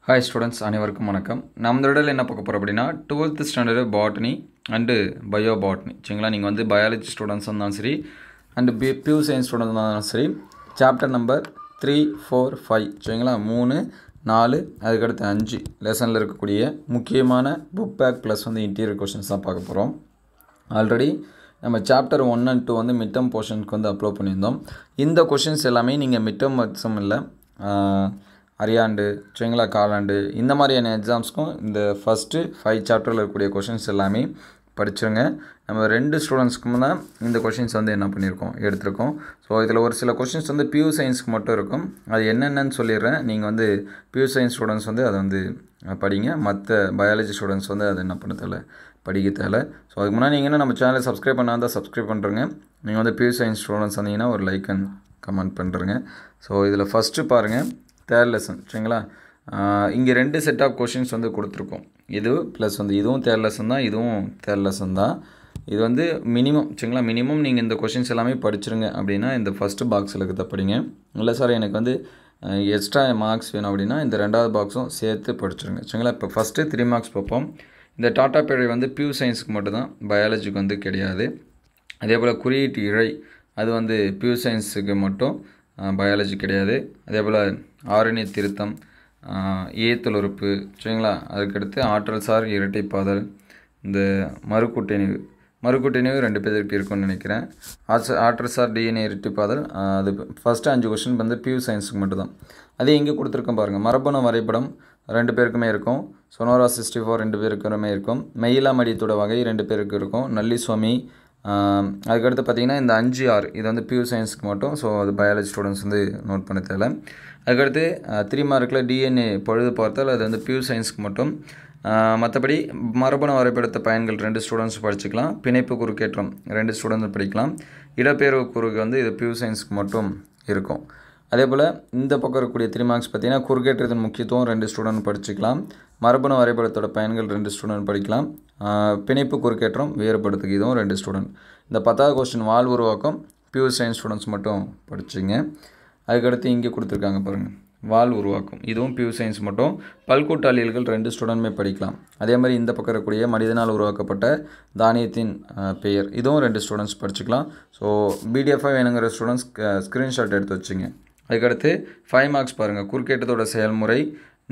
Hi students, அனைவருக்கும் வணக்கம். நம்ம இந்த இடத்துல என்ன பார்க்க போகிறோம் அப்படின்னா 12th standard botany and bio botany. சரிங்களா, நீங்கள் வந்து பயாலஜி ஸ்டூடெண்ட்ஸ் இருந்தாலும் சரி அண்டு பியூ சயின்ஸ் ஸ்டூடெண்ட்ஸ் இருந்தாலும் சரி, சாப்டர் நம்பர் 3, 4, 5 சரிங்களா, 3, 4 அதுக்கடுத்து 5 லெசனில் இருக்கக்கூடிய முக்கியமான புக் பேக் ப்ளஸ் வந்து இன்டீரியர் கொஷின்ஸ் தான் பார்க்க போகிறோம். ஆல்ரெடி நம்ம சாப்டர் 1 and 2 வந்து மிட் டேர்ம் போர்ஷனுக்கு வந்து அப்லோட் பண்ணியிருந்தோம். இந்த கொஷின்ஸ் எல்லாமே நீங்கள் மிட் டேர்ம் எக்ஸாம் இல்லை, அரியாண்டு சரிங்களா, காலாண்டு இந்த மாதிரியான எக்ஸாம்ஸ்க்கும் இந்த ஃபஸ்ட்டு 5 சாப்டரில் இருக்கக்கூடிய கொஷின்ஸ் எல்லாமே படிச்சுருங்க. நம்ம 2 ஸ்டூடெண்ட்ஸ்க்கு தான் இந்த கொஷின்ஸ் வந்து என்ன பண்ணியிருக்கோம், எடுத்திருக்கோம். ஸோ இதில் ஒரு சில கொஷின்ஸ் வந்து பியூ சயின்ஸ்க்கு மட்டும் இருக்கும். அது என்னென்னு சொல்லிடுறேன். நீங்கள் வந்து பியூ சயின்ஸ் ஸ்டூடெண்ட்ஸ் வந்து அதை வந்து படிங்க. மற்ற பயாலஜி ஸ்டூடெண்ட்ஸ் வந்து அதை என்ன பண்ண தேவை, படிக்க தேவை. ஸோ அதுக்கு முன்னாடி நீங்கள் என்ன நம்ம சேனலை சப்ஸ்கிரைப் பண்ணால் சப்ஸ்கிரைப் பண்ணுறங்க. நீங்கள் வந்து பியூ சயின்ஸ் ஸ்டூடெண்ட்ஸ் வந்தீங்கன்னா ஒரு லைக் அண்ட் கமெண்ட் பண்ணுறங்க. ஸோ இதில் ஃபஸ்ட்டு பாருங்கள், தேர்ட் லெசன் சரிங்களா. இங்கே 2 செட் ஆஃப் கொஷின்ஸ் வந்து கொடுத்துருக்கோம். இது ப்ளஸ் வந்து இதுவும் தேர்ட் லெசன் தான், இதுவும் தேர்ட் லெசன் தான். இது வந்து மினிமம் சரிங்களா, மினிமம் நீங்கள் இந்த கொஷின்ஸ் எல்லாமே படிச்சிருங்க அப்படின்னா இந்த ஃபஸ்ட்டு பாக்ஸில் இருக்கிறத படிங்க. இல்லை சார் எனக்கு வந்து எக்ஸ்ட்ரா மார்க்ஸ் வேணும் அப்படின்னா இந்த 2வது பாக்ஸும் சேர்த்து படிச்சிருங்க சரிங்களா. இப்போ ஃபஸ்ட்டு 3 மார்க்ஸ் பார்ப்போம். இந்த டாட்டா பேரை வந்து பியூ சயின்ஸுக்கு மட்டும்தான், பயாலஜிக்கு வந்து கிடையாது. அதே போல் குறியீட்டு இழை அது வந்து பியூ சயின்ஸுக்கு மட்டும், பயாலஜி கிடையாது. அதே போல் ஆரணி திருத்தம், ஏத்தலுறுப்பு சரிங்களா. அதுக்கடுத்து ஆற்றல் சார் இரட்டைப்பாதல், இந்த மறுக்கூட்டணிவு 2 பேருக்கு இருக்குன்னு நினைக்கிறேன். ஆற்றல் சார் டிஎன்ஏ இரட்டைப்பாதல், அது ஃபஸ்ட்டு 5 கொஷின் வந்து பியூ சயின்ஸுக்கு மட்டும்தான். அதே இங்கே கொடுத்துருக்கோம் பாருங்கள், மரபணு வரைபடம் 2 பேருக்குமே இருக்கும். சொனோரா 64 2 பேருக்குமே இருக்கும். மெயிலா மடியத்தோட வகை 2 பேருக்கு இருக்கும். நல்லிசுவாமி, அதுக்கடுத்து பார்த்திங்கன்னா இந்த 5, 6 இது வந்து பியூ சயின்ஸுக்கு மட்டும். ஸோ அது பயாலஜி ஸ்டூடெண்ட்ஸ் வந்து நோட் பண்ண தேவை. அதுக்கடுத்து 3 மார்க்கில் டிஎன்ஏ பழுது பார்த்தால் அது வந்து பியூ சயின்ஸுக்கு மட்டும். மற்றபடி மரபணு வரைபடத்தை பயன்கள் 2 ஸ்டூடெண்ட்ஸ் படிச்சுக்கலாம். பிணைப்பு குறுக்கேற்றம் 2 ஸ்டூடெண்ட்ஸ் படிக்கலாம். இடப்பெயர்வு குறுக்கு வந்து இது பியூ சயின்ஸுக்கு மட்டும் இருக்கும். அதே போல் இந்த பக்கம் இருக்கக்கூடிய 3 மார்க்ஸ் பார்த்திங்கன்னா குறுக்கேற்றத்தின் முக்கியத்துவம் 2 ஸ்டூடெண்ட் படிச்சுக்கலாம். மரபணு வரைபடத்தோட பயன்கள் 2 ஸ்டூடெண்ட் படிக்கலாம். பிணைப்பு குறுக்கேற்றம் வேறுபடுத்துக்கு இதுவும் 2 ஸ்டூடெண்ட். இந்த 10வது கொஸ்டின் வால் உருவாக்கம் பியூ சயின்ஸ் ஸ்டூடெண்ட்ஸ் மட்டும் படிச்சிங்க. அதுக்கடுத்து இங்கே கொடுத்துருக்காங்க பாருங்கள், வால் உருவாக்கம் இதுவும் பியூ சயின்ஸ் மட்டும். பல்கூட்டாளியல்கள் 2 ஸ்டூடெண்ட்டுமே படிக்கலாம். அதே மாதிரி இந்த பக்கம் இருக்கக்கூடிய மனிதனால் உருவாக்கப்பட்ட தானியத்தின் பெயர் இதுவும் 2 ஸ்டூடெண்ட்ஸ் படிச்சுக்கலாம். ஸோ பிடிஎஃபாக வேணுங்கிற ஸ்டூடெண்ட்ஸ் ஸ்க்ரீன்ஷாட் எடுத்து வச்சுங்க. அதுக்கடுத்து 5 மார்க்ஸ் பாருங்கள், குறுக்கேற்றத்தோட செயல்முறை,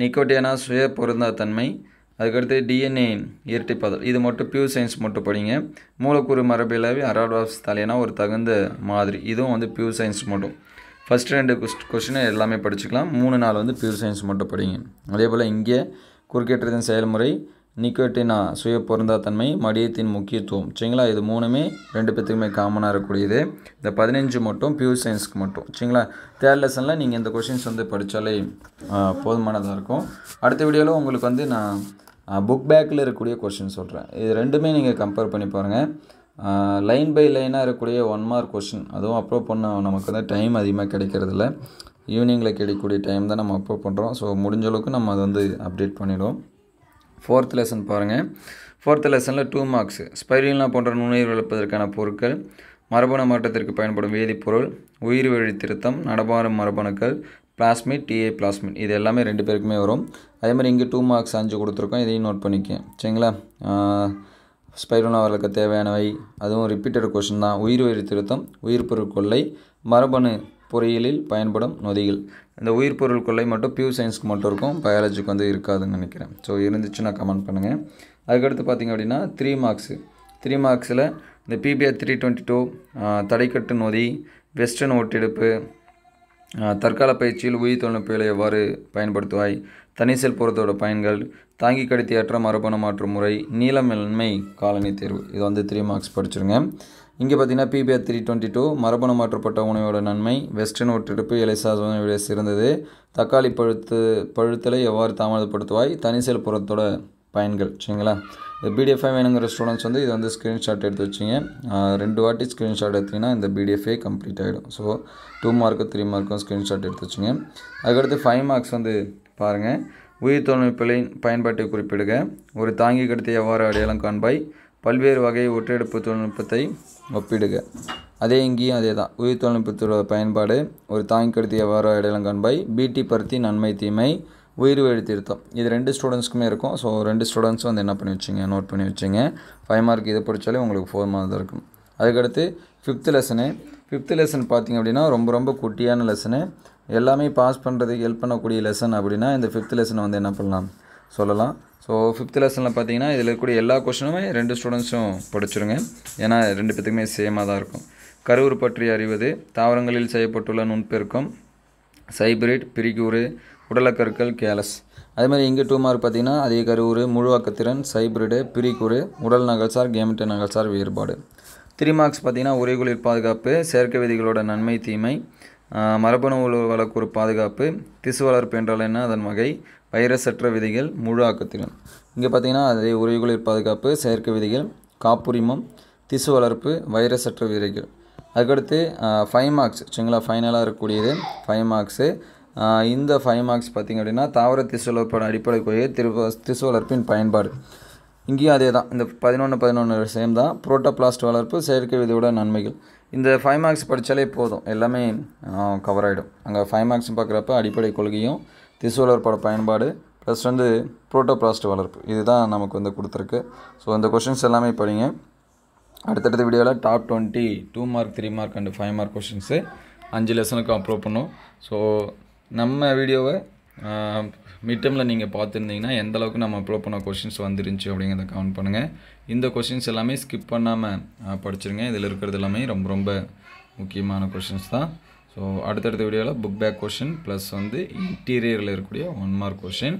நிக்கோட்டியானா சுய பொருந்தா தன்மை, அதுக்கடுத்து டிஎன்ஏ இரட்டைப்பாதல் இது மட்டும் பியூ சயின்ஸ் மட்டும் படிங்க. மூலக்கூறு மரபியலாவே அரால்வாஸ் தலையனா ஒரு தகுந்த மாதிரி இதுவும் வந்து பியூ சயின்ஸ் மட்டும். ஃபஸ்ட்டு 2 கொஸ்டினை எல்லாமே படிச்சுக்கலாம். 3, 4 வந்து பியூர் சயின்ஸ் மட்டும் படிங்க. அதே போல் இங்கே குறுக்கேற்றத்தின் செயல்முறை, நிக்கோட்டினா சுய பொருந்தா தன்மை, மடியத்தின் முக்கியத்துவம் சரிங்களா. இது 3மே 2 பேத்துக்குமே காமனாக இருக்கக்கூடியது. இந்த 15 மட்டும் பியூர் சயின்ஸ்க்கு மட்டும் சரிங்களா. தேர்ட் லெசனில் நீங்கள் இந்த கொஷின்ஸ் வந்து படித்தாலே போதுமானதாக இருக்கும். அடுத்த வீடியோவில் உங்களுக்கு வந்து நான் புக் பேக்கில் இருக்கக்கூடிய கொஷின் சொல்கிறேன். இது 2மே நீங்கள் கம்பேர் பண்ணி பாருங்கள். லைன் பை லைனாக இருக்கக்கூடிய 1 மார்க் கொஷின் அதுவும் அப்லோட் பண்ண நமக்கு வந்து டைம் அதிகமாக கிடைக்கிறதில்ல. ஈவினிங்கில் கிடைக்கக்கூடிய டைம் தான் நம்ம அப்லோட் பண்ணுறோம். ஸோ முடிஞ்ச அளவுக்கு நம்ம அதை வந்து அப்டேட் பண்ணிவிடுவோம். 4th லெசன் பாருங்கள். 4th லெசனில் 2 மார்க்ஸ் ஸ்பைருலினா போன்ற நுண்ணுயிர் வளர்ப்பதற்கான பொருட்கள், மரபணு மாற்றத்திற்கு பயன்படும் வேதிப்பொருள், உயிர் வழி திருத்தம், நடமாறும் மரபணுக்கள், பிளாஸ்மிட், டிஏ பிளாஸ்மிட் இது எல்லாமே 2 பேருக்குமே வரும். அதே மாதிரி இங்கே 2 மார்க்ஸ் 5 கொடுத்துருக்கோம், இதையும் நோட் பண்ணிக்கேன் சரிங்களா. ஸ்பைருலினா வளர்க்க தேவையானவை அதுவும் ரிப்பீட்டட் கொஷின் தான். உயிர் வழி திருத்தம், உயிர் பொருள் கொள்ளை, மரபணு பொறியியலில் பயன்படும் நொதிகள். இந்த உயிர் பொருள் கொள்ளை மட்டும் பியூ சயின்ஸ்க்கு மட்டும் இருக்கும், பயாலஜிக்கு வந்து இருக்காதுன்னு நினைக்கிறேன். ஸோ இருந்துச்சுன்னா கமெண்ட் பண்ணுங்கள். அதுக்கடுத்து பார்த்திங்க அப்படின்னா 3 மார்க்ஸு 3 மார்க்ஸில் இந்த பிபிஆர் 322 தடைக்கட்டு நொதி, வெஸ்டர்ன் ஒட்டெடுப்பு, தற்கால பயிற்சியில் உயிர் தொழில்நுட்பங்களை எவ்வாறு பயன்படுத்துவாய், தனிசெல் பொருத்தோட பயன்கள், தாங்கி கடத்தியற்ற மரபணு மாற்றும் முறை, நீளமின்மை காலனி தேர்வு இது வந்து 3 மார்க்ஸ் படிச்சிருங்க. இங்கே பார்த்தீங்கன்னா பிபிஆர் 322 மரபணு மாற்றப்பட்ட உணவோட நன்மை, வெஸ்டர்ன் ஒட்டெடுப்பு இலைசாதனை விட சிறந்தது, தக்காளி பழுத்தலை எவ்வாறு தாமதப்படுத்துவாய், தனிசெல் புறத்தோட பயன்கள் சரிங்களா. இந்த பிடிஎஃபாக வேணுங்கிற ஸ்டூடெண்ட்ஸ் வந்து இது வந்து ஸ்க்ரீன்ஷாட் எடுத்து வச்சிங்க. 2 வாட்டி ஸ்க்ரீன்ஷாட் எடுத்திங்கன்னா இந்த பிடிஎஃபே கம்ப்ளீட் ஆகிடும். ஸோ 2 மார்க்கும் 3 மார்க்கும் ஸ்க்ரீன்ஷாட் எடுத்து வச்சுங்க. அதுக்கடுத்து 5 மார்க்ஸ் வந்து பாருங்கள், உயிர் தொழில்நுட்பங்களின் பயன்பாட்டை குறிப்பிடுக, ஒரு தாங்கி கடத்தி எவ்வாறு அடையாளம் காண்பாய், பல்வேறு வகை ஒற்றெடுப்பு தொழில்நுட்பத்தை ஒப்பிடுக. அதே இங்கேயும் அதே தான், உயிர் தொழில்நுட்பத்தோட பயன்பாடு, ஒரு தாங்கி கடத்தி எவ்வாறு அடையாளம் காண்பாய், பிடி பருத்தி நன்மை தீமை, உயிர் வழி திருத்தம். இது 2 ஸ்டூடெண்ட்ஸ்க்குமே இருக்கும். ஸோ 2 ஸ்டூடெண்ட்ஸும் வந்து என்ன பண்ணி வச்சிங்க, நோட் பண்ணி வச்சிங்க. 5 மார்க் இதை படித்தாலே உங்களுக்கு 4 மார்க் தான் இருக்கும். அதுக்கடுத்து 5th லெசனு. 5th லெசன் பார்த்திங்க அப்படின்னா ரொம்ப ரொம்ப குட்டியான லெசனு, எல்லாமே பாஸ் பண்ணுறதுக்கு ஹெல்ப் பண்ணக்கூடிய லெசன். அப்படின்னா இந்த 5th லெசனை வந்து என்ன பண்ணலாம் சொல்லலாம். ஸோ 5th லெசனில் பார்த்தீங்கன்னா இதில் இருக்கக்கூடிய எல்லா கொஸ்டினுமே 2 ஸ்டூடெண்ட்ஸும் படிச்சிருங்க. ஏன்னா 2 பேத்துக்குமே சேமாக தான் இருக்கும். கருவுறு பற்றி அறிவது, தாவரங்களில் செய்யப்பட்டுள்ள நுண்பெருக்கம், சைபிரிட், பிரிகூறு, உடலக்கருக்கள், கேலஸ். அதேமாதிரி இங்கே 2 மார்க் பார்த்தீங்கன்னா அதே கருவுறு, முழுவாக்கத்திறன், சைபிரிடு, பிரிகூறு, உடல் நகல்சார், கேமெட்டு நகல்சார் வேறுபாடு. 3 மார்க்ஸ் பார்த்தீங்கன்னா உரைகுளிர் பாதுகாப்பு, செயற்கை விதிகளோட நன்மை தீமை, மரபணு வளக்கூறு பாதுகாப்பு, திசு வளர்ப்பு என்றால் என்ன, அதன் வகை, வைரஸ் அற்ற விதிகள், முழு ஆக்கத்திறன். இங்கே பார்த்தீங்கன்னா அதே உரைகுளிர் பாதுகாப்பு, செயற்கை விதிகள், காப்புரிமம், திசு வளர்ப்பு, வைரஸ் அற்ற விதிகள். அதுக்கடுத்து 5 மார்க்ஸ் சரிங்களா, ஃபைனலாக இருக்கக்கூடியது 5 மார்க்ஸு. இந்த 5 மார்க்ஸ் பார்த்திங்க அப்படின்னா தாவர திசு வளர்ப்போட அடிப்படை கொள்கை, திசு வளர்ப்பின் பயன்பாடு. இங்கேயும் அதே தான், இந்த 11 சேம் தான். புரோட்டோபிளாஸ்ட் வளர்ப்பு, செயற்கை விதியோட நன்மைகள். இந்த 5 மார்க்ஸ் படித்தாலே போதும், எல்லாமே கவர் ஆகிடும். அங்கே 5 மார்க்ஸ் பார்க்குறப்ப அடிப்படை கொள்கையும் திசு வளர்ப்போட பயன்பாடு ப்ளஸ் வந்து புரோட்டோபிளாஸ்ட் வளர்ப்பு, இதுதான் நமக்கு வந்து கொடுத்துருக்கு. ஸோ இந்த கொஷின்ஸ் எல்லாமே படிங்க. அடுத்தடுத்த வீடியோவில் top 20 2 mark 3 mark and 5 mark questions 5 லெசனுக்கு அப்லோட் பண்ணோம். ஸோ நம்ம வீடியோவை மிட்டமில் நீங்கள் பார்த்துருந்தீங்கன்னா எந்த அளவுக்கு நம்ம அப்லோட் பண்ண கொஷின்ஸ் வந்துருந்துச்சு அப்படிங்கிறத கமெண்ட் பண்ணுங்கள். இந்த கொஷின்ஸ் எல்லாமே ஸ்கிப் பண்ணாமல் படிச்சிருங்க. இதில் இருக்கிறது எல்லாமே ரொம்ப ரொம்ப முக்கியமான கொஷின்ஸ் தான். ஸோ அடுத்தடுத்த வீடியோவில் புக் பேக் கொஷின் ப்ளஸ் வந்து இன்டீரியரில் இருக்கக்கூடிய 1 mark question,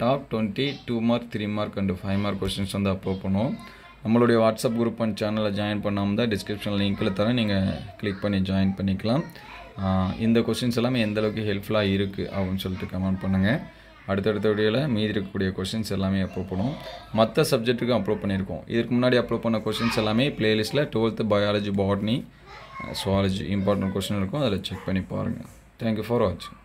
top 20 2 mark 3 mark and 5 mark questions வந்து அப்லோட் பண்ணுவோம். நம்மளுடைய வாட்ஸ்அப் குரூப் அண்ட் சேனலில் ஜாயின் பண்ணாமல் தான் டிஸ்கிரிப்ஷனில் லிங்க்கில் தரேன், நீங்கள் கிளிக் பண்ணி ஜாயின் பண்ணிக்கலாம். இந்த கொஷின்ஸ் எல்லாமே எந்தளவுக்கு ஹெல்ப்ஃபுல்லாக இருக்குது அப்படின்னு சொல்லிட்டு கமெண்ட் பண்ணுங்கள். அடுத்தடுத்த வீடியோவில் மீதி இருக்கக்கூடிய கொஷின்ஸ் எல்லாமே அப்லோட் பண்ணுவோம். மற்ற சப்ஜெக்ட்டுக்கும் அப்லோட் பண்ணியிருக்கோம். இதுக்கு முன்னாடி அப்லோட் பண்ண கொஷின்ஸ் எல்லாமே ப்ளேலிஸ்ட்டில் 12th biology, botany, zoology important question இருக்கும், அதில் செக் பண்ணி பாருங்கள். தேங்க்யூ ஃபார் வாட்சிங்.